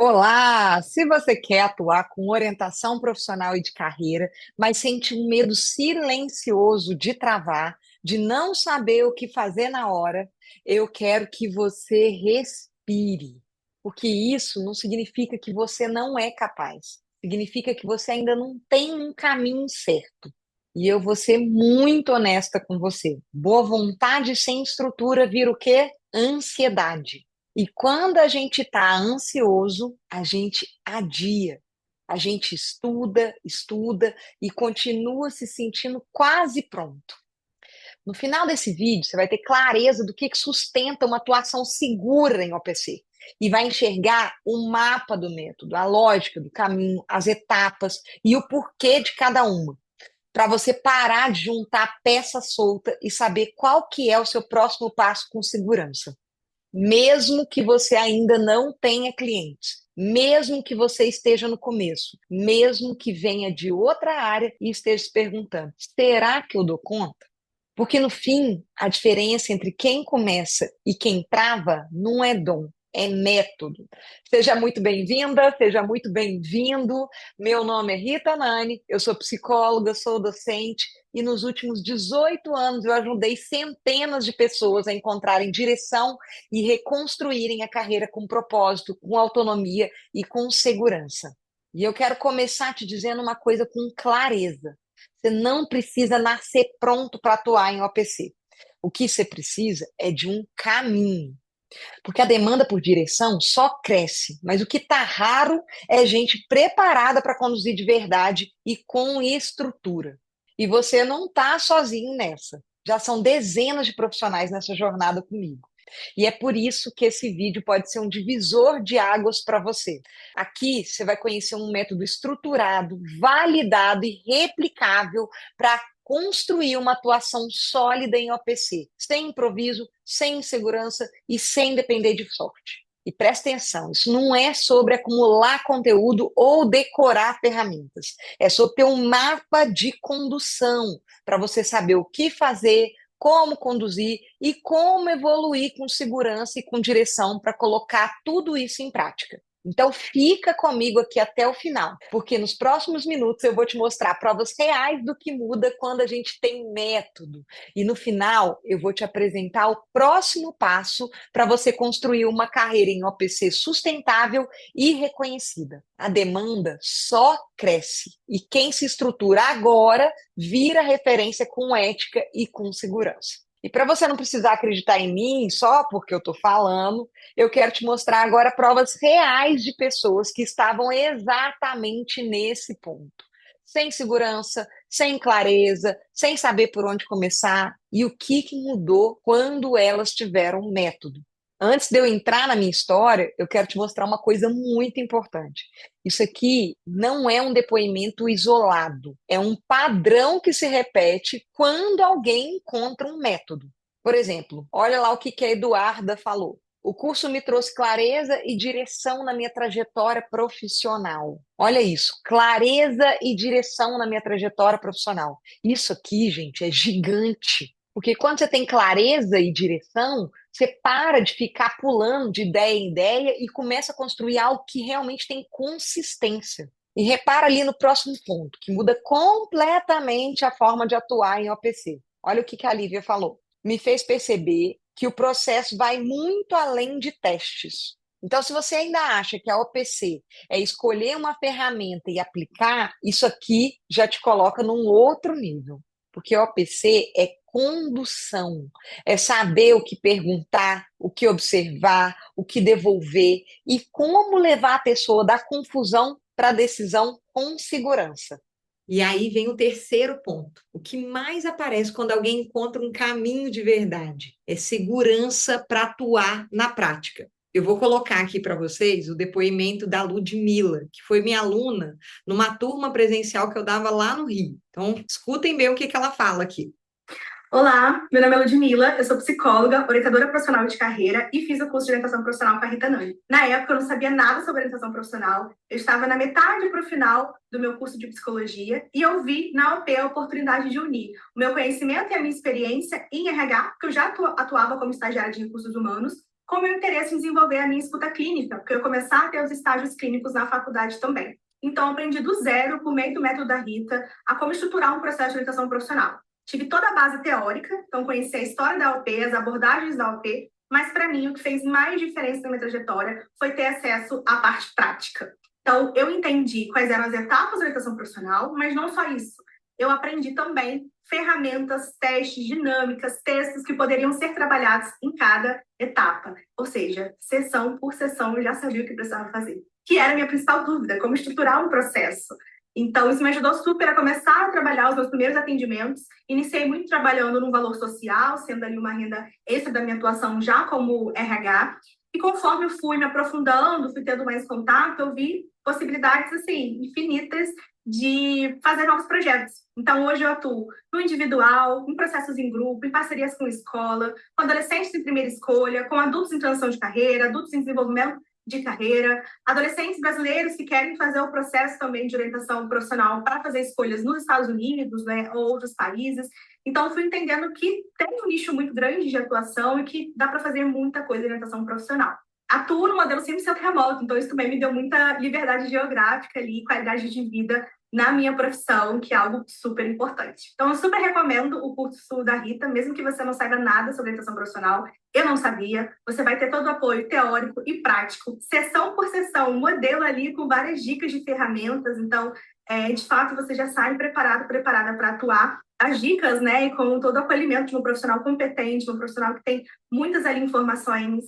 Olá! Se você quer atuar com orientação profissional e de carreira, mas sente um medo silencioso de travar, de não saber o que fazer na hora, eu quero que você respire, porque isso não significa que você não é capaz, significa que você ainda não tem um caminho certo. E eu vou ser muito honesta com você. Boa vontade sem estrutura vira o quê? Ansiedade. E quando a gente está ansioso, a gente adia. A gente estuda, estuda e continua se sentindo quase pronto. No final desse vídeo, você vai ter clareza do que sustenta uma atuação segura em OPC. E vai enxergar o mapa do método, a lógica do caminho, as etapas e o porquê de cada uma. Para você parar de juntar peça solta e saber qual que é o seu próximo passo com segurança, mesmo que você ainda não tenha clientes, mesmo que você esteja no começo, mesmo que venha de outra área e esteja se perguntando: será que eu dou conta? Porque no fim, a diferença entre quem começa e quem trava não é dom, é método. Seja muito bem-vinda, seja muito bem-vindo. Meu nome é Rita Nani, eu sou psicóloga, sou docente e nos últimos 18 anos eu ajudei centenas de pessoas a encontrarem direção e reconstruírem a carreira com propósito, com autonomia e com segurança. E eu quero começar te dizendo uma coisa com clareza. Você não precisa nascer pronto para atuar em OPC. O que você precisa é de um caminho. Porque a demanda por direção só cresce, mas o que está raro é gente preparada para conduzir de verdade e com estrutura. E você não está sozinho nessa. Já são dezenas de profissionais nessa jornada comigo. E é por isso que esse vídeo pode ser um divisor de águas para você. Aqui você vai conhecer um método estruturado, validado e replicável para construir uma atuação sólida em OPC, sem improviso, sem insegurança e sem depender de sorte. E presta atenção, isso não é sobre acumular conteúdo ou decorar ferramentas. É sobre ter um mapa de condução para você saber o que fazer, como conduzir e como evoluir com segurança e com direção para colocar tudo isso em prática. Então fica comigo aqui até o final, porque nos próximos minutos eu vou te mostrar provas reais do que muda quando a gente tem método. E no final eu vou te apresentar o próximo passo para você construir uma carreira em OPC sustentável e reconhecida. A demanda só cresce e quem se estrutura agora vira referência com ética e com segurança. E para você não precisar acreditar em mim só porque eu estou falando, eu quero te mostrar agora provas reais de pessoas que estavam exatamente nesse ponto. Sem segurança, sem clareza, sem saber por onde começar e o que mudou quando elas tiveram método. Antes de eu entrar na minha história, eu quero te mostrar uma coisa muito importante. Isso aqui não é um depoimento isolado, é um padrão que se repete quando alguém encontra um método. Por exemplo, olha lá o que a Eduarda falou. O curso me trouxe clareza e direção na minha trajetória profissional. Olha isso, clareza e direção na minha trajetória profissional. Isso aqui, gente, é gigante. Porque quando você tem clareza e direção, você para de ficar pulando de ideia em ideia e começa a construir algo que realmente tem consistência. E repara ali no próximo ponto, que muda completamente a forma de atuar em OPC. Olha o que a Lívia falou. Me fez perceber que o processo vai muito além de testes. Então, se você ainda acha que a OPC é escolher uma ferramenta e aplicar, isso aqui já te coloca num outro nível. Porque OPC é condução, é saber o que perguntar, o que observar, o que devolver e como levar a pessoa da confusão para a decisão com segurança. E aí vem o terceiro ponto. O que mais aparece quando alguém encontra um caminho de verdade é segurança para atuar na prática. Eu vou colocar aqui para vocês o depoimento da Ludmila, que foi minha aluna numa turma presencial que eu dava lá no Rio. Então, escutem bem o que ela fala aqui. Olá, meu nome é Ludmila, eu sou psicóloga, orientadora profissional de carreira e fiz o curso de orientação profissional com a Rita Nani. Na época, eu não sabia nada sobre orientação profissional, eu estava na metade para o final do meu curso de psicologia e eu vi na UP a oportunidade de unir o meu conhecimento e a minha experiência em RH, porque eu já atuava como estagiária de recursos humanos, com o meu interesse em desenvolver a minha escuta clínica, porque eu começar a ter os estágios clínicos na faculdade também. Então, aprendi do zero, por meio do método da Rita, a como estruturar um processo de orientação profissional. Tive toda a base teórica, então conheci a história da OP, as abordagens da OP, mas para mim o que fez mais diferença na minha trajetória foi ter acesso à parte prática. Então, eu entendi quais eram as etapas da orientação profissional, mas não só isso. Eu aprendi também ferramentas, testes, dinâmicas, textos que poderiam ser trabalhados em cada etapa. Ou seja, sessão por sessão, eu já sabia o que precisava fazer. Que era a minha principal dúvida, como estruturar um processo. Então, isso me ajudou super a começar a trabalhar os meus primeiros atendimentos. Iniciei muito trabalhando no valor social, sendo ali uma renda extra da minha atuação já como RH. E conforme eu fui me aprofundando, fui tendo mais contato, eu vi possibilidades, assim, infinitas de fazer novos projetos. Então, hoje eu atuo no individual, em processos em grupo, em parcerias com escola, com adolescentes em primeira escolha, com adultos em transição de carreira, adultos em desenvolvimento de carreira, adolescentes brasileiros que querem fazer o processo também de orientação profissional para fazer escolhas nos Estados Unidos, né, ou outros países. Então, fui entendendo que tem um nicho muito grande de atuação e que dá para fazer muita coisa em orientação profissional. Atuo no modelo 100% remoto, então isso também me deu muita liberdade geográfica ali, qualidade de vida na minha profissão, que é algo super importante. Então, eu super recomendo o curso da Rita, mesmo que você não saiba nada sobre orientação profissional. Eu não sabia. Você vai ter todo o apoio teórico e prático, sessão por sessão, um modelo ali com várias dicas de ferramentas. Então, de fato, você já sai preparado, preparada para atuar. As dicas, né, e com todo o acolhimento de um profissional competente, um profissional que tem muitas ali informações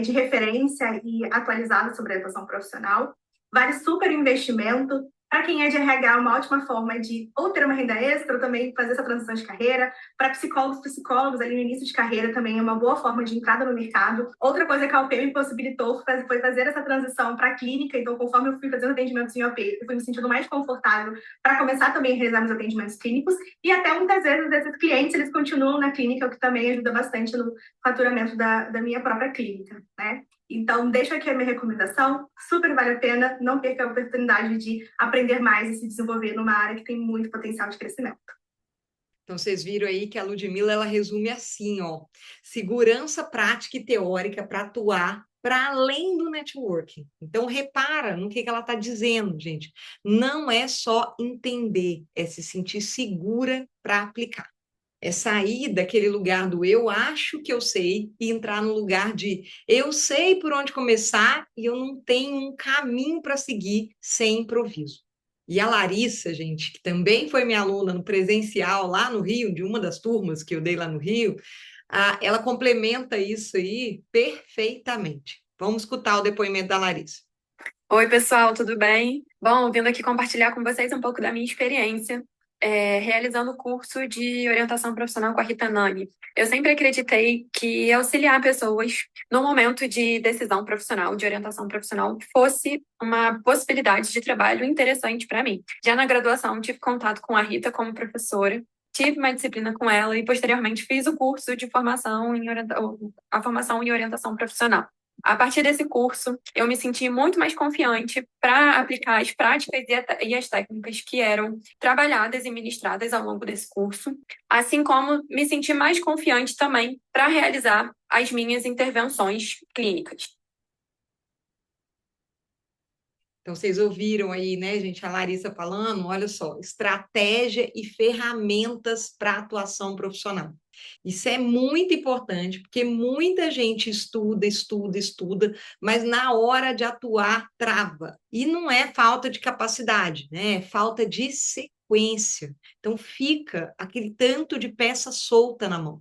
de referência e atualizadas sobre a educação profissional. Vale super investimento. Para quem é de RH, uma ótima forma de ou ter uma renda extra, ou também fazer essa transição de carreira. Para psicólogos ali no início de carreira também é uma boa forma de entrada no mercado. Outra coisa que a OP me possibilitou foi fazer essa transição para a clínica. Então, conforme eu fui fazendo atendimentos em OP, eu fui me sentindo mais confortável para começar também a realizar meus atendimentos clínicos. E até muitas vezes esses clientes, eles continuam na clínica, o que também ajuda bastante no faturamento da minha própria clínica, né? Então, deixo aqui a minha recomendação, super vale a pena, não perca a oportunidade de aprender mais e se desenvolver numa área que tem muito potencial de crescimento. Então, vocês viram aí que a Ludmilla, ela resume assim, ó, segurança prática e teórica para atuar para além do networking. Então, repara no que ela está dizendo, gente. Não é só entender, é se sentir segura para aplicar. É sair daquele lugar do eu acho que eu sei e entrar no lugar de eu sei por onde começar e eu não tenho um caminho para seguir sem improviso. E a Larissa, gente, que também foi minha aluna no presencial lá no Rio, de uma das turmas que eu dei lá no Rio, ela complementa isso aí perfeitamente. Vamos escutar o depoimento da Larissa. Oi, pessoal, tudo bem? Bom, vindo aqui compartilhar com vocês um pouco da minha experiência realizando o curso de orientação profissional com a Rita Nani. Eu sempre acreditei que auxiliar pessoas no momento de decisão profissional, de orientação profissional, fosse uma possibilidade de trabalho interessante para mim. Já na graduação, tive contato com a Rita como professora, tive uma disciplina com ela e, posteriormente, fiz o curso de formação a formação em orientação profissional. A partir desse curso, eu me senti muito mais confiante para aplicar as práticas e as técnicas que eram trabalhadas e ministradas ao longo desse curso, assim como me senti mais confiante também para realizar as minhas intervenções clínicas. Então, vocês ouviram aí, né, gente, a Larissa falando, olha só, estratégia e ferramentas para atuação profissional. Isso é muito importante, porque muita gente estuda, estuda, estuda, mas na hora de atuar, trava. E não é falta de capacidade, né? É falta de sequência. Então, fica aquele tanto de peça solta na mão.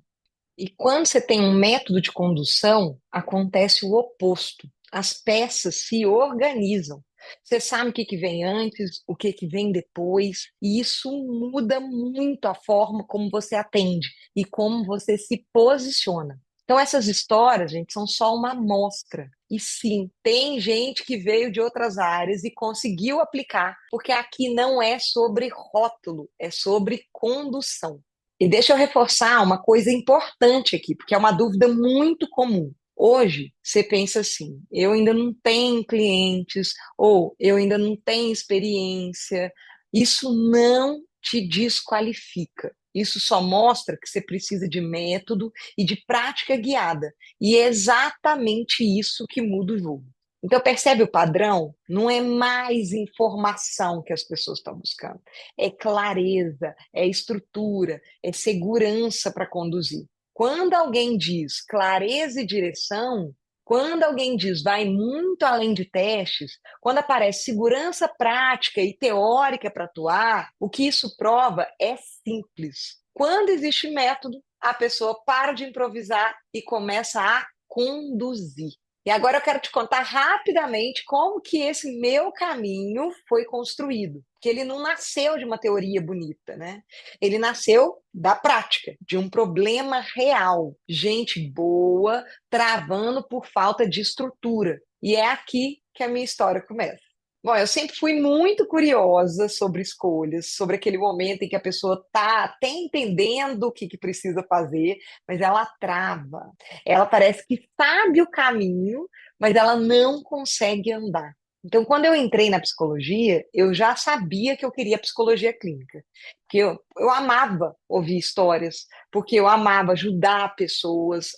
E quando você tem um método de condução, acontece o oposto. As peças se organizam. Você sabe o que vem antes, o que vem depois, e isso muda muito a forma como você atende e como você se posiciona. Então, essas histórias, gente, são só uma amostra. E sim, tem gente que veio de outras áreas e conseguiu aplicar, porque aqui não é sobre rótulo, é sobre condução. E deixa eu reforçar uma coisa importante aqui, porque é uma dúvida muito comum. Hoje, você pensa assim: eu ainda não tenho clientes, ou eu ainda não tenho experiência. Isso não te desqualifica. Isso só mostra que você precisa de método e de prática guiada. E é exatamente isso que muda o jogo. Então, percebe o padrão? Não é mais informação que as pessoas estão buscando. É clareza, é estrutura, é segurança para conduzir. Quando alguém diz clareza e direção, quando alguém diz vai muito além de testes, quando aparece segurança prática e teórica para atuar, o que isso prova é simples. Quando existe método, a pessoa para de improvisar e começa a conduzir. E agora eu quero te contar rapidamente como que esse meu caminho foi construído. Porque ele não nasceu de uma teoria bonita, né? Ele nasceu da prática, de um problema real. Gente boa travando por falta de estrutura. E é aqui que a minha história começa. Bom, eu sempre fui muito curiosa sobre escolhas, sobre aquele momento em que a pessoa está até entendendo o que precisa fazer, mas ela trava. Ela parece que sabe o caminho, mas ela não consegue andar. Então, quando eu entrei na psicologia, eu já sabia que eu queria psicologia clínica. Porque eu amava ouvir histórias, porque eu amava ajudar pessoas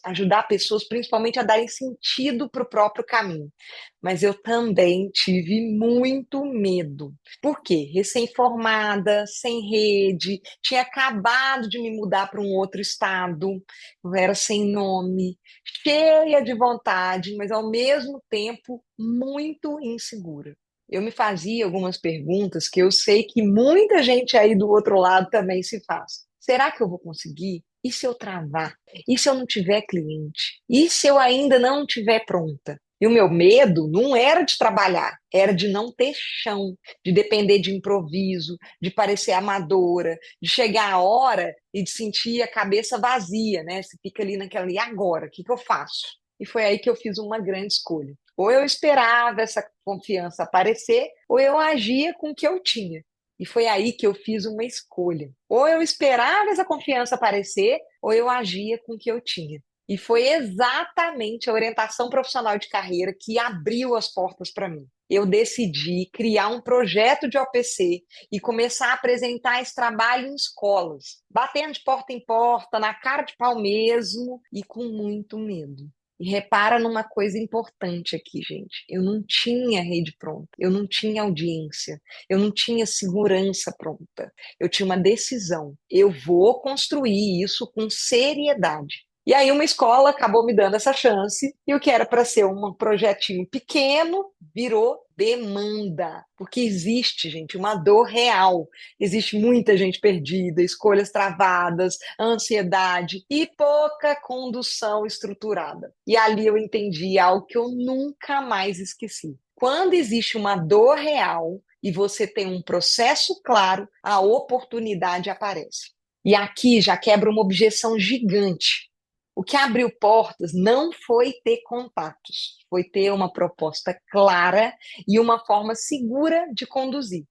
principalmente a darem sentido para o próprio caminho. Mas eu também tive muito medo. Por quê? Recém-formada, sem rede, tinha acabado de me mudar para um outro estado, eu era sem nome, cheia de vontade, mas ao mesmo tempo muito insegura. Eu me fazia algumas perguntas que eu sei que muita gente aí do outro lado também se faz. Será que eu vou conseguir? E se eu travar? E se eu não tiver cliente? E se eu ainda não estiver pronta? E o meu medo não era de trabalhar, era de não ter chão, de depender de improviso, de parecer amadora, de chegar a hora e de sentir a cabeça vazia, né? Você fica ali naquela, e agora? O que eu faço? E foi aí que eu fiz uma grande escolha. Ou eu esperava essa confiança aparecer, ou eu agia com o que eu tinha. E foi aí que eu fiz uma escolha. Ou eu esperava essa confiança aparecer, ou eu agia com o que eu tinha. E foi exatamente a orientação profissional de carreira que abriu as portas para mim. Eu decidi criar um projeto de OPC e começar a apresentar esse trabalho em escolas, batendo de porta em porta, na cara de pau mesmo e com muito medo. E repara numa coisa importante aqui, gente. Eu não tinha rede pronta, eu não tinha audiência, eu não tinha segurança pronta. Eu tinha uma decisão. Eu vou construir isso com seriedade. E aí uma escola acabou me dando essa chance, e o que era para ser um projetinho pequeno virou demanda, porque existe, gente, uma dor real. Existe muita gente perdida, escolhas travadas, ansiedade e pouca condução estruturada. E ali eu entendi algo que eu nunca mais esqueci. Quando existe uma dor real e você tem um processo claro, a oportunidade aparece. E aqui já quebra uma objeção gigante. O que abriu portas não foi ter contatos, foi ter uma proposta clara e uma forma segura de conduzir.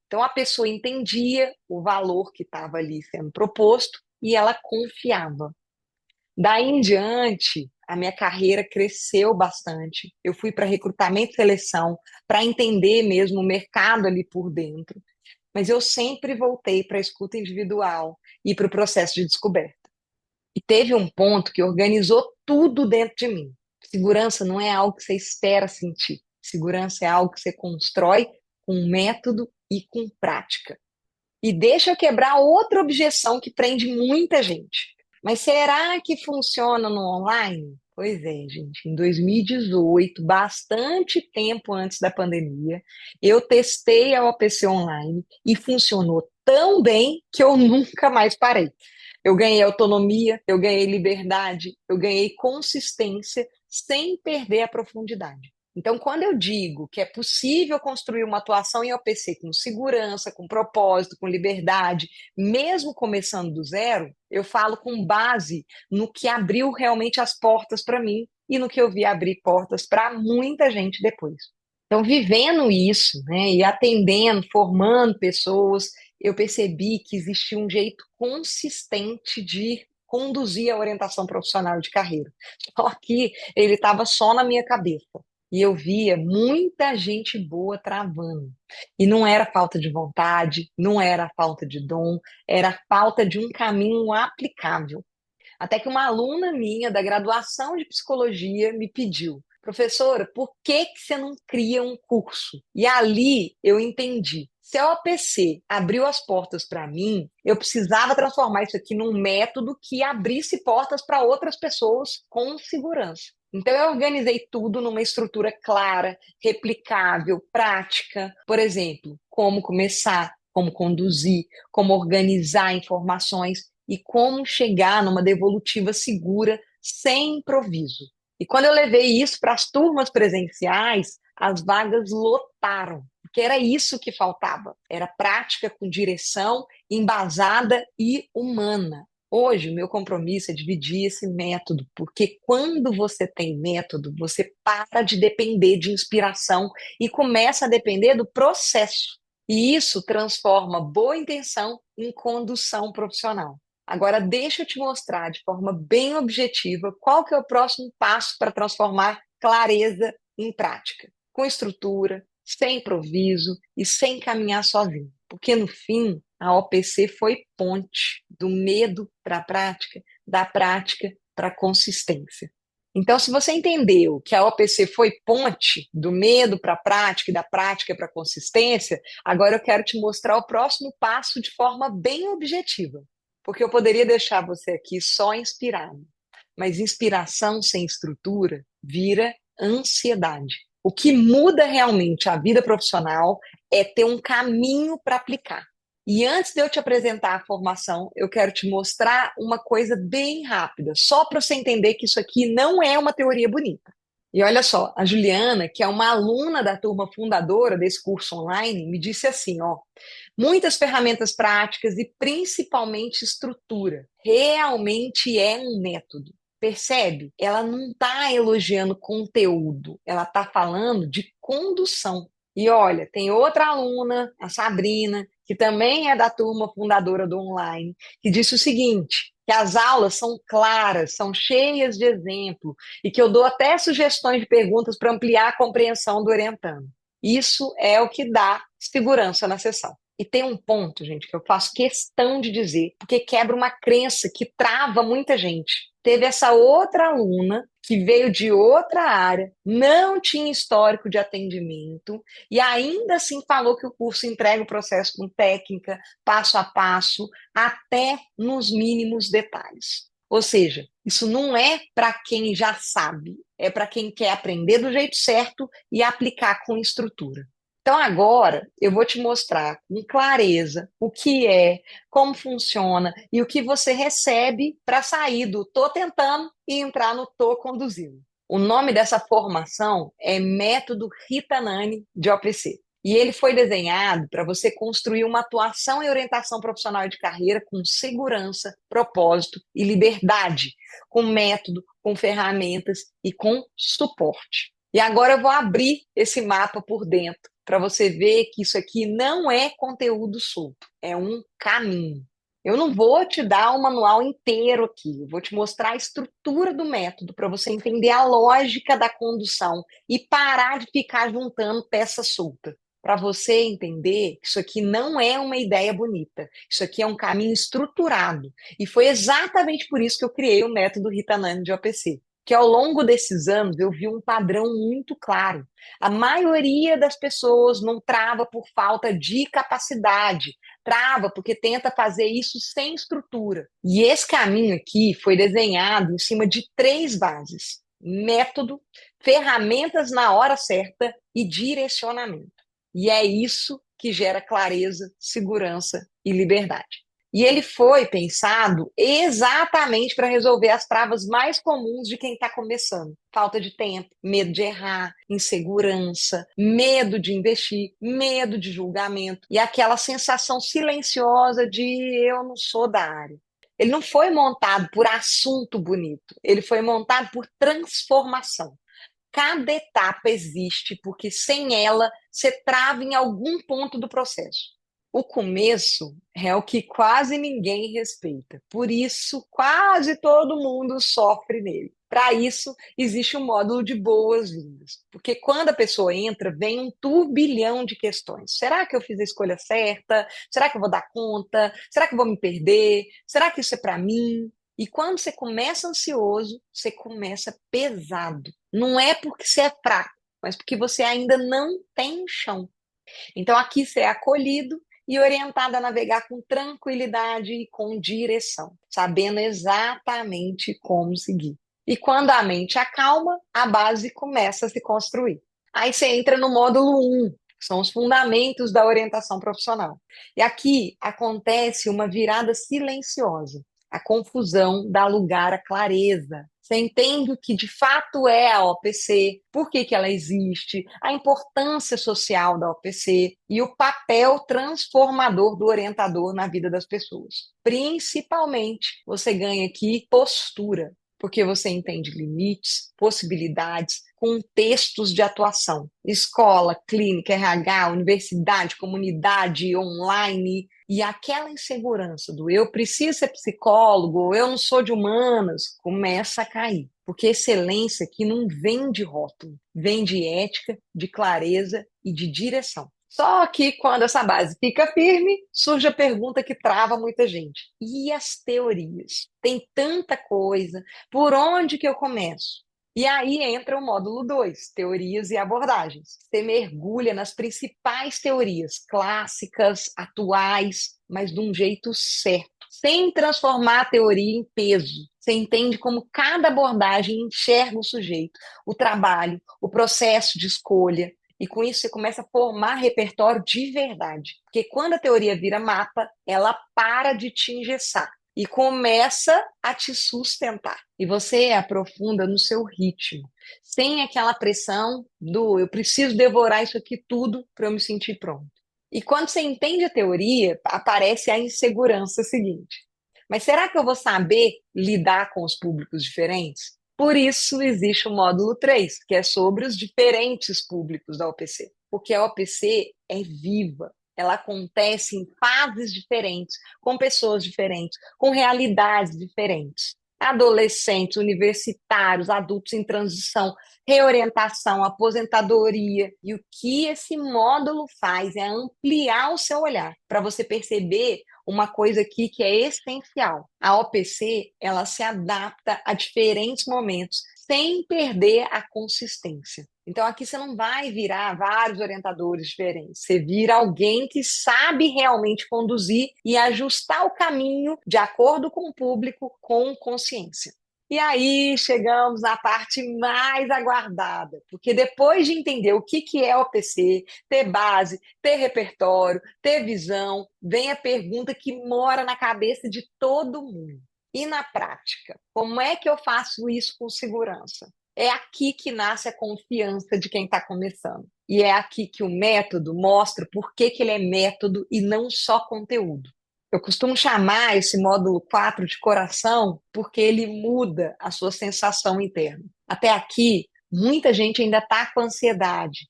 Então a pessoa entendia o valor que estava ali sendo proposto e ela confiava. Daí em diante, a minha carreira cresceu bastante. Eu fui para recrutamento e seleção para entender mesmo o mercado ali por dentro, mas eu sempre voltei para a escuta individual e para o processo de descoberta. E teve um ponto que organizou tudo dentro de mim. Segurança não é algo que você espera sentir. Segurança é algo que você constrói com método e com prática. E deixa eu quebrar outra objeção que prende muita gente. Mas será que funciona no online? Pois é, gente. Em 2018, bastante tempo antes da pandemia, eu testei a OPC online e funcionou tão bem que eu nunca mais parei. Eu ganhei autonomia, eu ganhei liberdade, eu ganhei consistência sem perder a profundidade. Então, quando eu digo que é possível construir uma atuação em OPC com segurança, com propósito, com liberdade, mesmo começando do zero, eu falo com base no que abriu realmente as portas para mim e no que eu vi abrir portas para muita gente depois. Então, vivendo isso, né, e atendendo, formando pessoas, eu percebi que existia um jeito consistente de conduzir a orientação profissional de carreira. Só que ele estava só na minha cabeça. e eu via muita gente boa travando. E não era falta de vontade, não era falta de dom, era falta de um caminho aplicável. Até que uma aluna minha da graduação de psicologia me pediu: professora, por que que você não cria um curso? E ali eu entendi. Se a OPC abriu as portas para mim, eu precisava transformar isso aqui num método que abrisse portas para outras pessoas com segurança. Então, eu organizei tudo numa estrutura clara, replicável, prática. Por exemplo, como começar, como conduzir, como organizar informações e como chegar numa devolutiva segura, sem improviso. E quando eu levei isso para as turmas presenciais, as vagas lotaram, porque era isso que faltava. Era prática com direção, embasada e humana. Hoje, o meu compromisso é dividir esse método, porque quando você tem método, você para de depender de inspiração e começa a depender do processo. E isso transforma boa intenção em condução profissional. Agora, deixa eu te mostrar de forma bem objetiva qual que é o próximo passo para transformar clareza em prática, com estrutura, sem improviso e sem caminhar sozinho. Porque, no fim, a OPC foi ponte do medo para a prática, da prática para a consistência. Então, se você entendeu que a OPC foi ponte do medo para a prática e da prática para a consistência, agora eu quero te mostrar o próximo passo de forma bem objetiva. Porque eu poderia deixar você aqui só inspirado, mas inspiração sem estrutura vira ansiedade. O que muda realmente a vida profissional é ter um caminho para aplicar. E antes de eu te apresentar a formação, eu quero te mostrar uma coisa bem rápida, só para você entender que isso aqui não é uma teoria bonita. E olha só, a Juliana, que é uma aluna da turma fundadora desse curso online, me disse assim, ó, muitas ferramentas práticas e principalmente estrutura. Realmente é um método. Percebe? Ela não está elogiando conteúdo, ela está falando de condução. E olha, tem outra aluna, a Sabrina, que também é da turma fundadora do online, que disse o seguinte, que as aulas são claras, são cheias de exemplo, e que eu dou até sugestões de perguntas para ampliar a compreensão do orientando. Isso é o que dá segurança na sessão. E tem um ponto, gente, que eu faço questão de dizer, porque quebra uma crença que trava muita gente. Teve essa outra aluna que veio de outra área, não tinha histórico de atendimento e ainda assim falou que o curso entrega o processo com técnica, passo a passo, até nos mínimos detalhes. Ou seja, isso não é para quem já sabe, é para quem quer aprender do jeito certo e aplicar com estrutura. Então, agora eu vou te mostrar com clareza o que é, como funciona e o que você recebe para sair do tô tentando e entrar no tô conduzindo. O nome dessa formação é Método Rita Nani de OPC. E ele foi desenhado para você construir uma atuação e orientação profissional de carreira com segurança, propósito e liberdade, com método, com ferramentas e com suporte. E agora eu vou abrir esse mapa por dentro para você ver que isso aqui não é conteúdo solto, é um caminho. Eu não vou te dar o manual inteiro aqui, eu vou te mostrar a estrutura do método para você entender a lógica da condução e parar de ficar juntando peça solta. Para você entender que isso aqui não é uma ideia bonita, isso aqui é um caminho estruturado. E foi exatamente por isso que eu criei o método Rita Nani de OPC. Que ao longo desses anos eu vi um padrão muito claro. A maioria das pessoas não trava por falta de capacidade, trava porque tenta fazer isso sem estrutura. E esse caminho aqui foi desenhado em cima de 3 bases: método, ferramentas na hora certa e direcionamento. E é isso que gera clareza, segurança e liberdade. E ele foi pensado exatamente para resolver as travas mais comuns de quem está começando. Falta de tempo, medo de errar, insegurança, medo de investir, medo de julgamento e aquela sensação silenciosa de eu não sou da área. Ele não foi montado por assunto bonito, ele foi montado por transformação. Cada etapa existe porque sem ela você trava em algum ponto do processo. O começo é o que quase ninguém respeita, por isso quase todo mundo sofre nele. Para isso, existe um módulo de boas-vindas, porque quando a pessoa entra, vem um turbilhão de questões. Será que eu fiz a escolha certa? Será que eu vou dar conta? Será que eu vou me perder? Será que isso é para mim? E quando você começa ansioso, você começa pesado. Não é porque você é fraco, mas porque você ainda não tem chão. Então, aqui você é acolhido e orientado a navegar com tranquilidade e com direção, sabendo exatamente como seguir. E quando a mente acalma, a base começa a se construir. Aí você entra no módulo 1, que são os fundamentos da orientação profissional. E aqui acontece uma virada silenciosa. A confusão dá lugar à clareza. Você entende o que de fato é a OPC, por que que ela existe, a importância social da OPC e o papel transformador do orientador na vida das pessoas. Principalmente, você ganha aqui postura, porque você entende limites, possibilidades, contextos de atuação. Escola, clínica, RH, universidade, comunidade, online. E aquela insegurança do eu preciso ser psicólogo, eu não sou de humanas, começa a cair. Porque excelência aqui não vem de rótulo, vem de ética, de clareza e de direção. Só que quando essa base fica firme, surge a pergunta que trava muita gente. E as teorias? Tem tanta coisa, por onde que eu começo? E aí entra o módulo 2, teorias e abordagens. Você mergulha nas principais teorias, clássicas, atuais, mas de um jeito certo, sem transformar a teoria em peso. Você entende como cada abordagem enxerga o sujeito, o trabalho, o processo de escolha. E com isso você começa a formar repertório de verdade. Porque quando a teoria vira mapa, ela para de te engessar e começa a te sustentar. E você aprofunda no seu ritmo, sem aquela pressão do eu preciso devorar isso aqui tudo para eu me sentir pronto. E quando você entende a teoria, aparece a insegurança seguinte. Mas será que eu vou saber lidar com os públicos diferentes? Por isso existe o módulo 3, que é sobre os diferentes públicos da OPC. Porque a OPC é viva, ela acontece em fases diferentes, com pessoas diferentes, com realidades diferentes. Adolescentes, universitários, adultos em transição, reorientação, aposentadoria. E o que esse módulo faz é ampliar o seu olhar para você perceber uma coisa aqui que é essencial. A OPC, ela se adapta a diferentes momentos, sem perder a consistência. Então, aqui você não vai virar vários orientadores diferentes. Você vira alguém que sabe realmente conduzir e ajustar o caminho de acordo com o público, com consciência. E aí chegamos à parte mais aguardada, porque depois de entender o que é OPC, ter base, ter repertório, ter visão, vem a pergunta que mora na cabeça de todo mundo. E na prática, como é que eu faço isso com segurança? É aqui que nasce a confiança de quem está começando. E é aqui que o método mostra por que ele é método e não só conteúdo. Eu costumo chamar esse módulo 4 de coração porque ele muda a sua sensação interna. Até aqui, muita gente ainda está com ansiedade.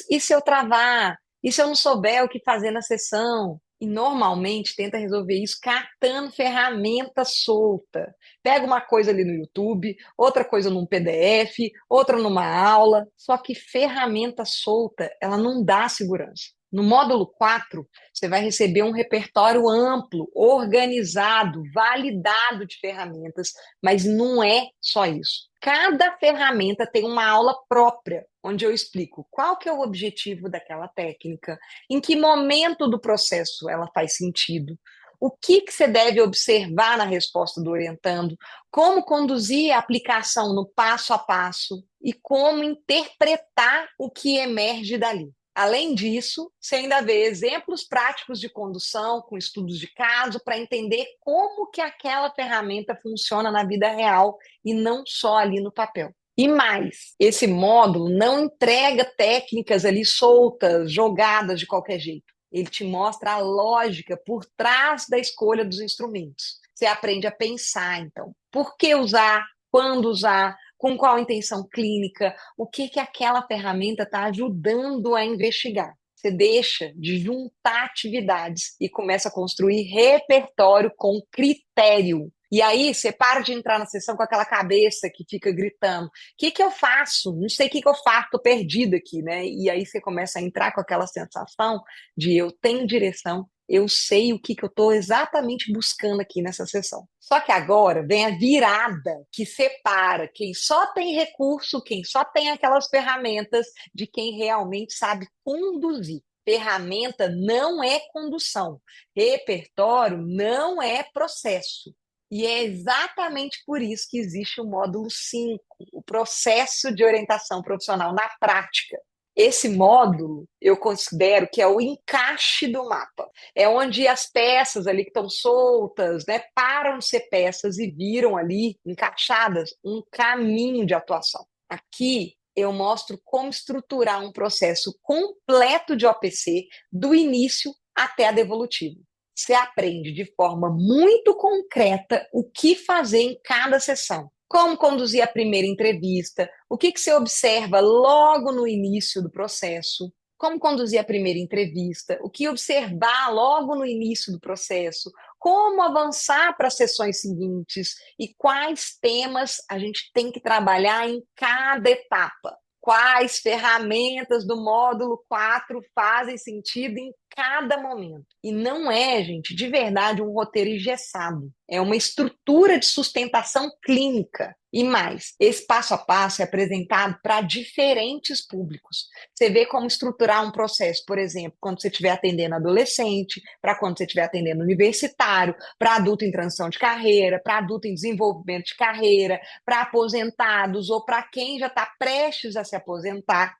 E se eu travar? E se eu não souber o que fazer na sessão? E normalmente tenta resolver isso catando ferramenta solta. Pega uma coisa ali no YouTube, outra coisa num PDF, outra numa aula. Só que ferramenta solta, ela não dá segurança. No módulo 4, você vai receber um repertório amplo, organizado, validado de ferramentas, mas não é só isso. Cada ferramenta tem uma aula própria, onde eu explico qual que é o objetivo daquela técnica, em que momento do processo ela faz sentido, o que você deve observar na resposta do orientando, como conduzir a aplicação no passo a passo e como interpretar o que emerge dali. Além disso, você ainda vê exemplos práticos de condução com estudos de caso para entender como que aquela ferramenta funciona na vida real e não só ali no papel. E mais, esse módulo não entrega técnicas ali soltas, jogadas de qualquer jeito. Ele te mostra a lógica por trás da escolha dos instrumentos. Você aprende a pensar, então, por que usar, quando usar, com qual intenção clínica, o que aquela ferramenta está ajudando a investigar. Você deixa de juntar atividades e começa a construir repertório com critério. E aí você para de entrar na sessão com aquela cabeça que fica gritando: o que que eu faço? Não sei o que que eu faço, tô perdida aqui, né? E aí você começa a entrar com aquela sensação de eu tenho direção, eu sei o que que eu estou exatamente buscando aqui nessa sessão. Só que agora vem a virada que separa quem só tem recurso, quem só tem aquelas ferramentas, de quem realmente sabe conduzir. Ferramenta não é condução, repertório não é processo. E é exatamente por isso que existe o módulo 5, o processo de orientação profissional na prática. Esse módulo, eu considero que é o encaixe do mapa. É onde as peças ali que estão soltas, né, param de ser peças e viram ali, encaixadas, um caminho de atuação. Aqui eu mostro como estruturar um processo completo de OPC, do início até a devolutiva. Você aprende de forma muito concreta o que fazer em cada sessão. Como conduzir a primeira entrevista, o que você observa logo no início do processo, como conduzir a primeira entrevista, o que observar logo no início do processo, como avançar para as sessões seguintes e quais temas a gente tem que trabalhar em cada etapa. Quais ferramentas do módulo 4 fazem sentido em cada momento. E não é, gente, de verdade um roteiro engessado. É uma estrutura de sustentação clínica. E mais, esse passo a passo é apresentado para diferentes públicos. Você vê como estruturar um processo, por exemplo, quando você estiver atendendo adolescente, para quando você estiver atendendo universitário, para adulto em transição de carreira, para adulto em desenvolvimento de carreira, para aposentados ou para quem já está prestes a se aposentar.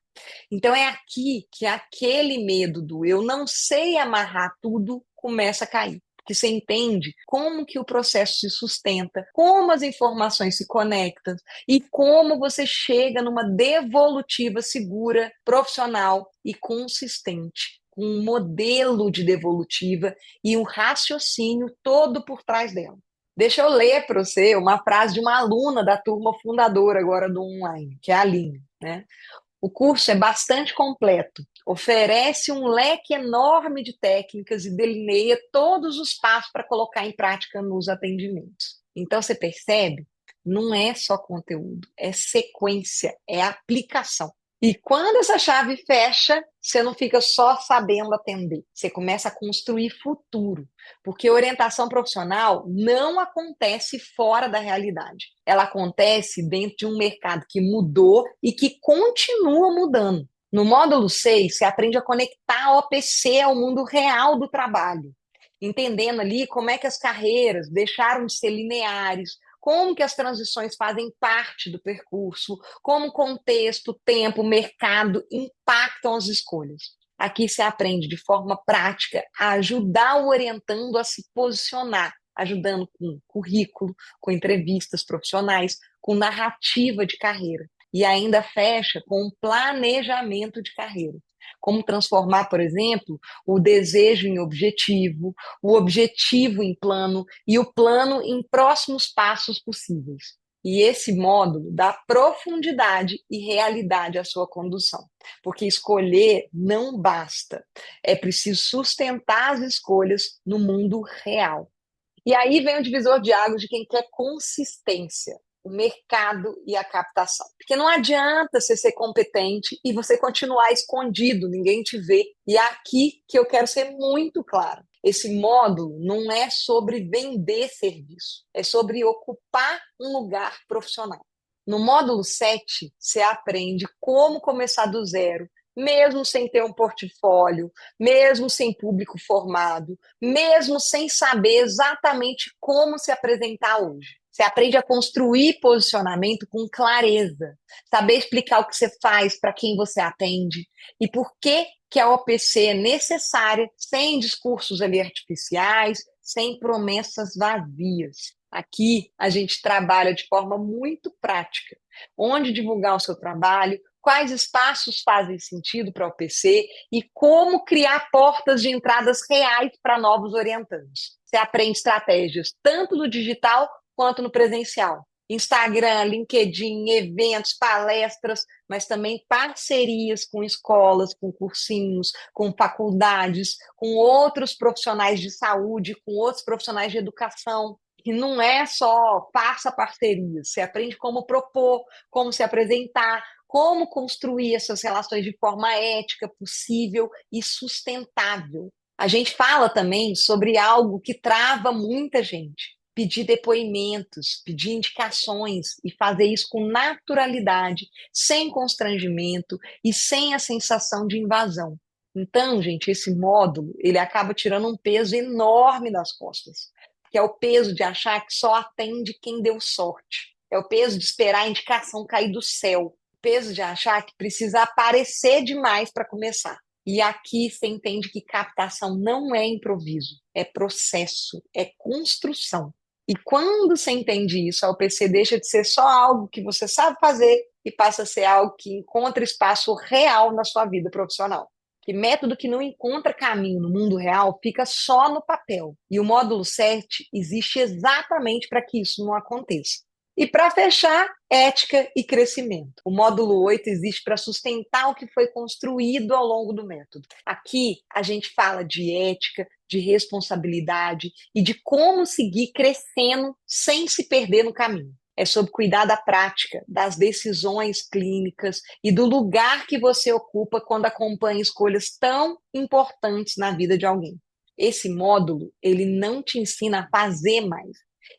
Então é aqui que aquele medo do eu não sei amarrar tudo começa a cair. Porque você entende como que o processo se sustenta, como as informações se conectam e como você chega numa devolutiva segura, profissional e consistente, com um modelo de devolutiva e um raciocínio todo por trás dela. Deixa eu ler para você uma frase de uma aluna da turma fundadora agora do online, que é a Aline, né? O curso é bastante completo, oferece um leque enorme de técnicas e delineia todos os passos para colocar em prática nos atendimentos. Então, você percebe? Não é só conteúdo, é sequência, é aplicação. E quando essa chave fecha, você não fica só sabendo atender, você começa a construir futuro, porque orientação profissional não acontece fora da realidade. Ela acontece dentro de um mercado que mudou e que continua mudando. No módulo 6, você aprende a conectar a OPC ao mundo real do trabalho, entendendo ali como é que as carreiras deixaram de ser lineares, como que as transições fazem parte do percurso, como o contexto, tempo, mercado impactam as escolhas. Aqui se aprende de forma prática a ajudar o orientando a se posicionar, ajudando com currículo, com entrevistas profissionais, com narrativa de carreira. E ainda fecha com um planejamento de carreira. Como transformar, por exemplo, o desejo em objetivo, o objetivo em plano e o plano em próximos passos possíveis. E esse módulo dá profundidade e realidade à sua condução, porque escolher não basta, é preciso sustentar as escolhas no mundo real. E aí vem o divisor de águas de quem quer consistência, o mercado e a captação. Porque não adianta você ser competente e você continuar escondido, ninguém te vê. E é aqui que eu quero ser muito claro. Esse módulo não é sobre vender serviço, é sobre ocupar um lugar profissional. No módulo 7, você aprende como começar do zero, mesmo sem ter um portfólio, mesmo sem público formado, mesmo sem saber exatamente como se apresentar hoje. Você aprende a construir posicionamento com clareza, saber explicar o que você faz para quem você atende e por que a OPC é necessária, sem discursos ali artificiais, sem promessas vazias. Aqui a gente trabalha de forma muito prática, onde divulgar o seu trabalho, quais espaços fazem sentido para o OPC e como criar portas de entradas reais para novos orientantes. Você aprende estratégias tanto no digital quanto no presencial. Instagram, LinkedIn, eventos, palestras, mas também parcerias com escolas, com cursinhos, com faculdades, com outros profissionais de saúde, com outros profissionais de educação. que não é só faça parcerias, você aprende como propor, como se apresentar, como construir essas relações de forma ética, possível e sustentável. A gente fala também sobre algo que trava muita gente: pedir depoimentos, pedir indicações e fazer isso com naturalidade, sem constrangimento e sem a sensação de invasão. Então, gente, esse módulo, ele acaba tirando um peso enorme das costas, que é o peso de achar que só atende quem deu sorte. É o peso de esperar a indicação cair do céu. O peso de achar que precisa aparecer demais para começar. E aqui você entende que captação não é improviso, é processo, é construção. E quando você entende isso, a OPC deixa de ser só algo que você sabe fazer e passa a ser algo que encontra espaço real na sua vida profissional. Que método que não encontra caminho no mundo real fica só no papel. E o módulo 7 existe exatamente para que isso não aconteça. E para fechar, ética e crescimento. O módulo 8 existe para sustentar o que foi construído ao longo do método. Aqui a gente fala de ética, de responsabilidade e de como seguir crescendo sem se perder no caminho. É sobre cuidar da prática, das decisões clínicas e do lugar que você ocupa quando acompanha escolhas tão importantes na vida de alguém. Esse módulo, ele não te ensina a fazer mais,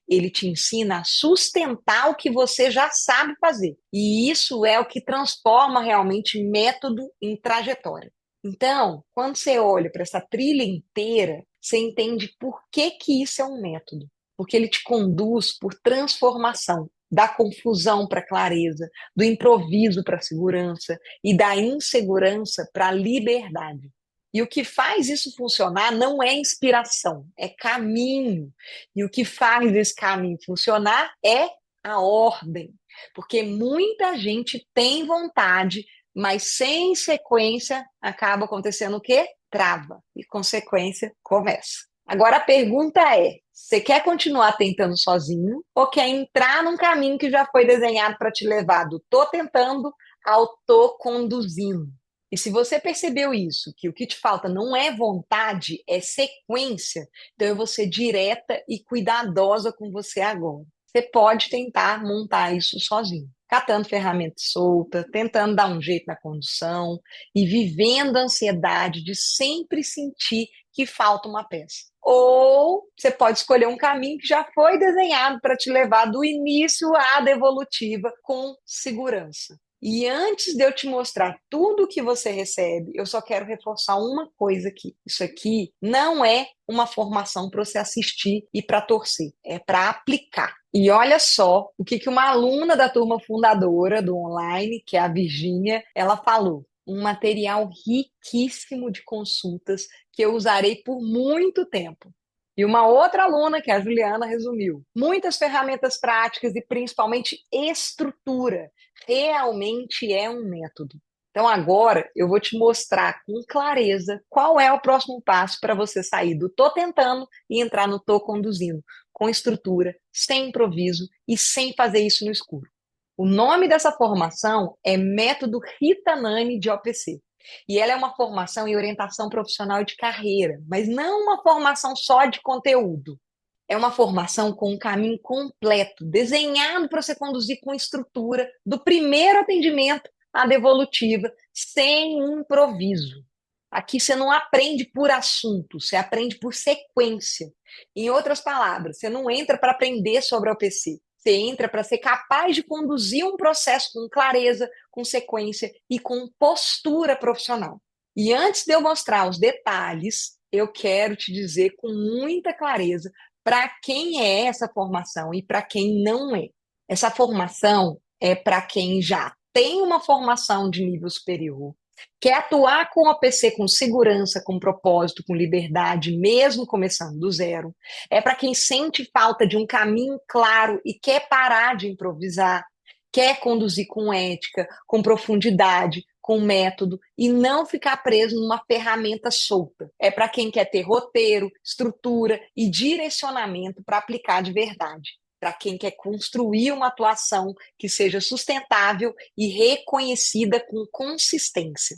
ele te ensina a sustentar o que você já sabe fazer. E isso é o que transforma realmente método em trajetória. Então, quando você olha para essa trilha inteira, você entende por que isso é um método. Porque ele te conduz por transformação, da confusão para a clareza, do improviso para a segurança e da insegurança para a liberdade. E o que faz isso funcionar não é inspiração, é caminho. E o que faz esse caminho funcionar é a ordem. Porque muita gente tem vontade, mas sem sequência acaba acontecendo o quê? Trava. E consequência começa. Agora a pergunta é: você quer continuar tentando sozinho ou quer entrar num caminho que já foi desenhado para te levar do tô tentando ao tô conduzindo? E se você percebeu isso, que o que te falta não é vontade, é sequência, então eu vou ser direta e cuidadosa com você agora. Você pode tentar montar isso sozinho, catando ferramenta solta, tentando dar um jeito na condução e vivendo a ansiedade de sempre sentir que falta uma peça. Ou você pode escolher um caminho que já foi desenhado para te levar do início à devolutiva com segurança. E antes de eu te mostrar tudo o que você recebe, eu só quero reforçar uma coisa aqui. Isso aqui não é uma formação para você assistir e para torcer, é para aplicar. E olha só o que uma aluna da turma fundadora do online, que é a Virgínia, ela falou. Um material riquíssimo de consultas que eu usarei por muito tempo. E uma outra aluna, que é a Juliana, resumiu: muitas ferramentas práticas e principalmente estrutura. Realmente é um método. Então agora eu vou te mostrar com clareza qual é o próximo passo para você sair do tô tentando e entrar no tô conduzindo, com estrutura, sem improviso e sem fazer isso no escuro. O nome dessa formação é Método Rita Nani de OPC. E ela é uma formação em orientação profissional de carreira, mas não uma formação só de conteúdo. É uma formação com um caminho completo, desenhado para você conduzir com estrutura, do primeiro atendimento à devolutiva, sem improviso. Aqui você não aprende por assunto, você aprende por sequência. Em outras palavras, você não entra para aprender sobre a OPC, você entra para ser capaz de conduzir um processo com clareza, com sequência e com postura profissional. E antes de eu mostrar os detalhes, eu quero te dizer com muita clareza para quem é essa formação e para quem não é. Essa formação é para quem já tem uma formação de nível superior, quer atuar com a OPC com segurança, com propósito, com liberdade, mesmo começando do zero. É para quem sente falta de um caminho claro e quer parar de improvisar, quer conduzir com ética, com profundidade, com método e não ficar preso numa ferramenta solta. É para quem quer ter roteiro, estrutura e direcionamento para aplicar de verdade. Para quem quer construir uma atuação que seja sustentável e reconhecida com consistência.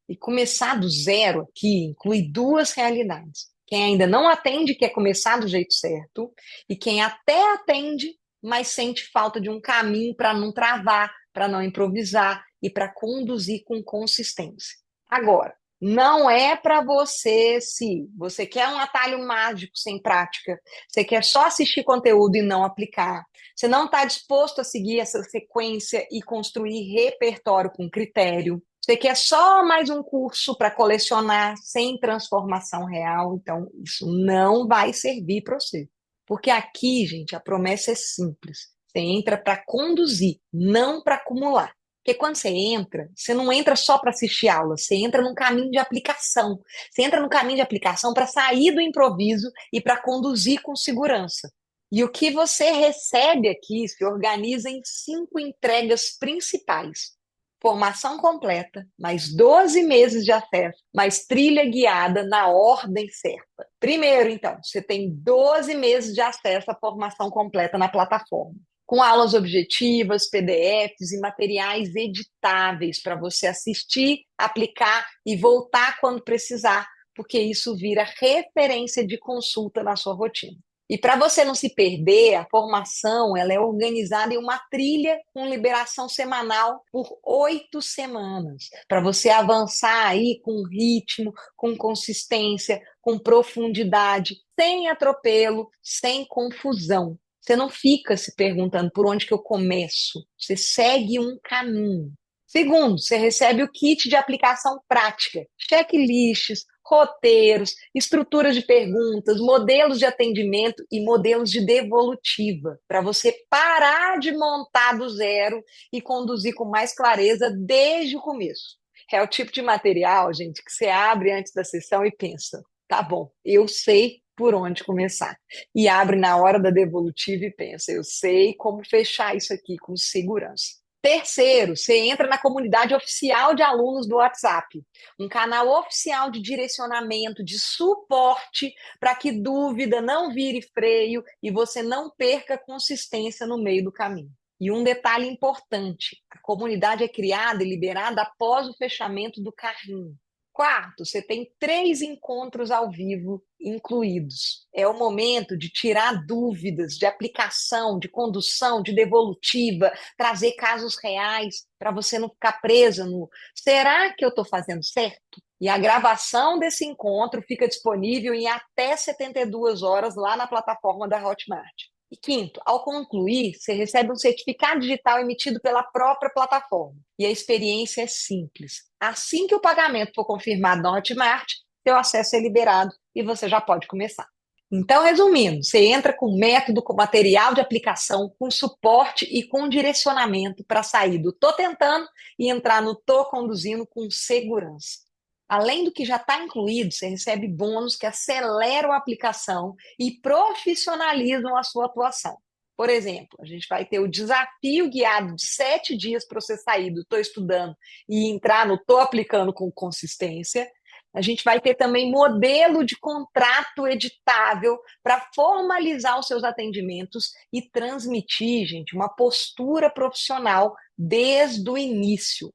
E começar do zero aqui inclui duas realidades. Quem ainda não atende quer começar do jeito certo, e quem até atende, mas sente falta de um caminho para não travar, para não improvisar e para conduzir com consistência. Agora, não é para você se você quer um atalho mágico sem prática, você quer só assistir conteúdo e não aplicar, você não está disposto a seguir essa sequência e construir repertório com critério, você quer só mais um curso para colecionar sem transformação real, então isso não vai servir para você. Porque aqui, gente, a promessa é simples. Você entra para conduzir, não para acumular. Porque quando você entra, você não entra só para assistir aula, você entra num caminho de aplicação. Você entra num caminho de aplicação para sair do improviso e para conduzir com segurança. E o que você recebe aqui se organiza em 5 entregas principais. Formação completa, mais 12 meses de acesso, mais trilha guiada na ordem certa. Primeiro, então, você tem 12 meses de acesso à formação completa na plataforma, com aulas objetivas, PDFs e materiais editáveis para você assistir, aplicar e voltar quando precisar, porque isso vira referência de consulta na sua rotina. E para você não se perder, a formação ela é organizada em uma trilha com liberação semanal por 8 semanas, para você avançar aí com ritmo, com consistência, com profundidade, sem atropelo, sem confusão. Você não fica se perguntando por onde que eu começo, você segue um caminho. Segundo, você recebe o kit de aplicação prática, checklists, roteiros, estruturas de perguntas, modelos de atendimento e modelos de devolutiva, para você parar de montar do zero e conduzir com mais clareza desde o começo. É o tipo de material, gente, que você abre antes da sessão e pensa, tá bom, eu sei por onde começar. E abre na hora da devolutiva e pensa, eu sei como fechar isso aqui com segurança. Terceiro, você entra na comunidade oficial de alunos do WhatsApp, um canal oficial de direcionamento, de suporte, para que dúvida não vire freio e você não perca consistência no meio do caminho. E um detalhe importante, a comunidade é criada e liberada após o fechamento do carrinho. Quarto, você tem 3 encontros ao vivo incluídos. É o momento de tirar dúvidas de aplicação, de condução, de devolutiva, trazer casos reais para você não ficar presa no será que eu estou fazendo certo? E a gravação desse encontro fica disponível em até 72 horas lá na plataforma da Hotmart. E quinto, ao concluir, você recebe um certificado digital emitido pela própria plataforma. E a experiência é simples. Assim que o pagamento for confirmado na Hotmart, seu acesso é liberado e você já pode começar. Então, resumindo, você entra com método, com material de aplicação, com suporte e com direcionamento para sair do tô tentando e entrar no tô conduzindo com segurança. Além do que já está incluído, você recebe bônus que aceleram a aplicação e profissionalizam a sua atuação. Por exemplo, a gente vai ter o desafio guiado de 7 dias para você sair do estou estudando e entrar no estou aplicando com consistência. A gente vai ter também modelo de contrato editável para formalizar os seus atendimentos e transmitir, gente, uma postura profissional desde o início.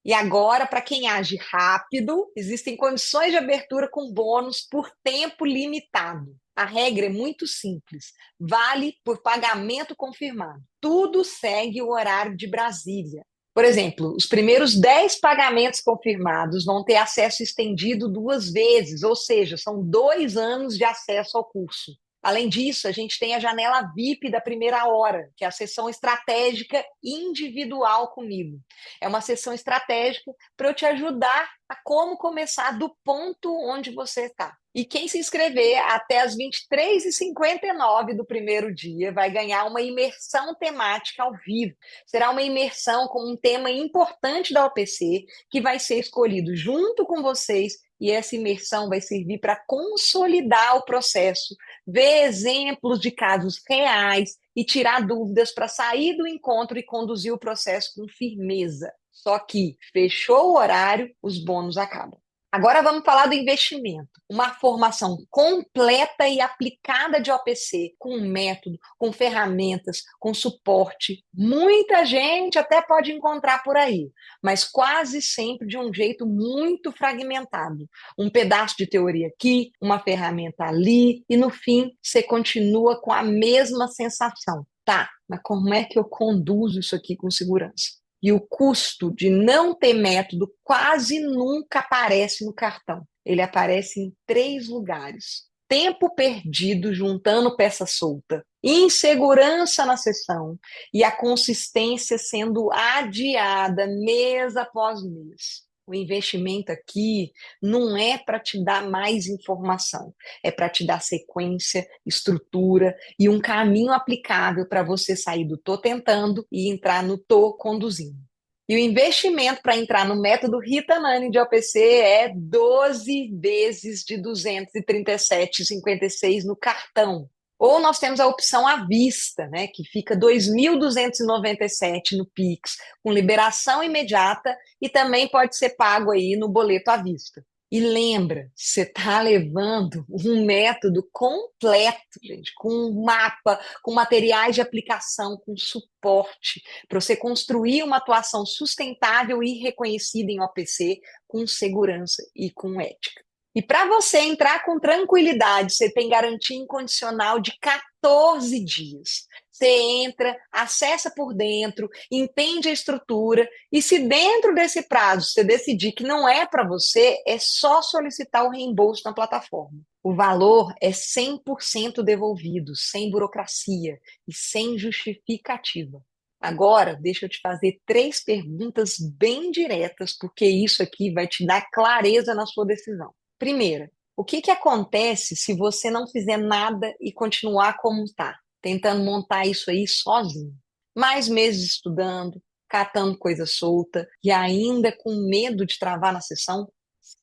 E agora, para quem age rápido, existem condições de abertura com bônus por tempo limitado. A regra é muito simples, vale por pagamento confirmado. Tudo segue o horário de Brasília. Por exemplo, os primeiros 10 pagamentos confirmados vão ter acesso estendido 2 vezes, ou seja, são 2 anos de acesso ao curso. Além disso, a gente tem a janela VIP da primeira hora, que é a sessão estratégica individual comigo. É uma sessão estratégica para eu te ajudar a como começar do ponto onde você está. E quem se inscrever até as 23h59 do primeiro dia vai ganhar uma imersão temática ao vivo. Será uma imersão com um tema importante da OPC, que vai ser escolhido junto com vocês, e essa imersão vai servir para consolidar o processo, ver exemplos de casos reais e tirar dúvidas para sair do encontro e conduzir o processo com firmeza. Só que fechou o horário, os bônus acabam. Agora vamos falar do investimento. Uma formação completa e aplicada de OPC, com método, com ferramentas, com suporte. Muita gente até pode encontrar por aí, mas quase sempre de um jeito muito fragmentado. Um pedaço de teoria aqui, uma ferramenta ali, e no fim você continua com a mesma sensação. Tá, mas como é que eu conduzo isso aqui com segurança? E o custo de não ter método quase nunca aparece no cartão. Ele aparece em 3 lugares: tempo perdido juntando peça solta, insegurança na sessão e a consistência sendo adiada mês após mês. O investimento aqui não é para te dar mais informação, é para te dar sequência, estrutura e um caminho aplicável para você sair do tô tentando e entrar no tô conduzindo. E o investimento para entrar no método Rita Nani de OPC é 12 vezes de 237,56 no cartão. Ou nós temos a opção à vista, né, que fica 2.297 no Pix, com liberação imediata e também pode ser pago aí no boleto à vista. E lembra, você está levando um método completo, gente, com um mapa, com materiais de aplicação, com suporte, para você construir uma atuação sustentável e reconhecida em OPC, com segurança e com ética. E para você entrar com tranquilidade, você tem garantia incondicional de 14 dias. Você entra, acessa por dentro, entende a estrutura, e se dentro desse prazo você decidir que não é para você, é só solicitar o reembolso na plataforma. O valor é 100% devolvido, sem burocracia e sem justificativa. Agora, deixa eu te fazer 3 perguntas bem diretas, porque isso aqui vai te dar clareza na sua decisão. Primeira, o que acontece se você não fizer nada e continuar como está, tentando montar isso aí sozinho? Mais meses estudando, catando coisa solta e ainda com medo de travar na sessão?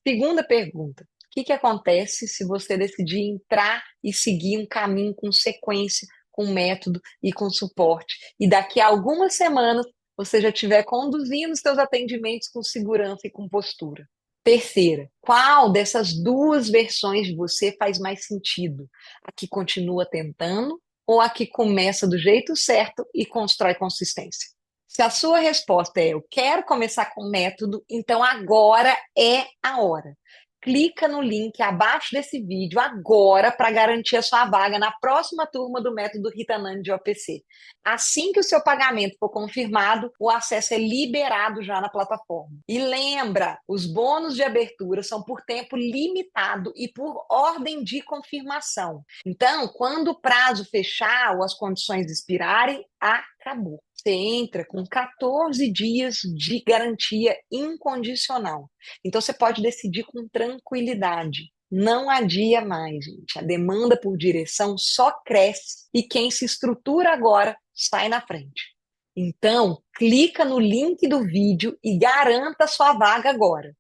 Segunda pergunta, o que acontece se você decidir entrar e seguir um caminho com sequência, com método e com suporte, e daqui a algumas semanas você já estiver conduzindo os seus atendimentos com segurança e com postura? Terceira, qual dessas 2 versões de você faz mais sentido? A que continua tentando ou a que começa do jeito certo e constrói consistência? Se a sua resposta é eu quero começar com método, então agora é a hora. Clica no link abaixo desse vídeo agora para garantir a sua vaga na próxima turma do método Rita Nani de OPC. Assim que o seu pagamento for confirmado, o acesso é liberado já na plataforma. E lembra, os bônus de abertura são por tempo limitado e por ordem de confirmação. Então, quando o prazo fechar ou as condições expirarem, acabou. Você entra com 14 dias de garantia incondicional. Então, você pode decidir com tranquilidade. Não adia mais, gente. A demanda por direção só cresce e quem se estrutura agora sai na frente. Então, clica no link do vídeo e garanta sua vaga agora.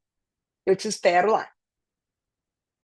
Eu te espero lá.